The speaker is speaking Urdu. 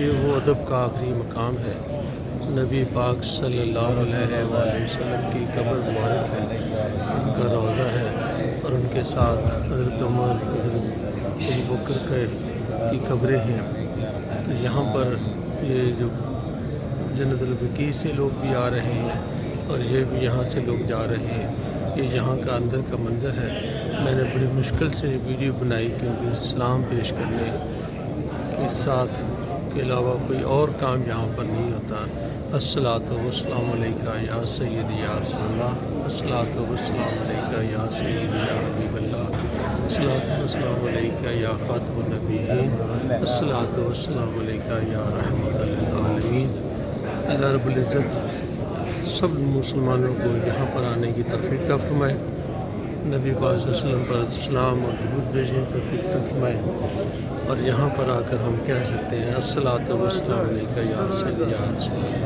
یہ وہ ادب کا آخری مقام ہے۔ نبی پاک صلی اللہ علیہ وآلہ وسلم کی قبر مبارک ہے، ان کا روضہ ہے، اور ان کے ساتھ حضرت عمر، حضرت ابوبکر کی قبریں ہیں۔ تو یہاں پر یہ جو جنت البقیع سے لوگ بھی آ رہے ہیں اور یہ بھی یہاں سے لوگ جا رہے ہیں۔ یہ یہاں کا اندر کا منظر ہے۔ میں نے بڑی مشکل سے ویڈیو بنائی کیونکہ اسلام پیش کرنے کے ساتھ کے علاوہ کوئی اور کام یہاں پر نہیں ہوتا۔ الصلاۃ والسلام علیکہ یا سیدی یا رسول اللہ، الصلاۃ والسلام علیکہ یا سیدی یا حبیب اللہ، الصلاۃ والسلام علیکہ یا خاتم النبیین، الصلاۃ والسلام علیکہ یا رحمۃ للعالمین۔ اللہ رب العزت سب مسلمانوں کو یہاں پر آنے کی توفیق عطا فرمائے، نبی پاک صلی اللہ علیہ وسلم پر سلام اور درود بھیجنے کی توفیق عطا فرمائے، اور یہاں پر آ کر ہم کہہ سکتے ہیں الصلاۃ والسلام علیکہ یا سیدی یا رسول اللہ۔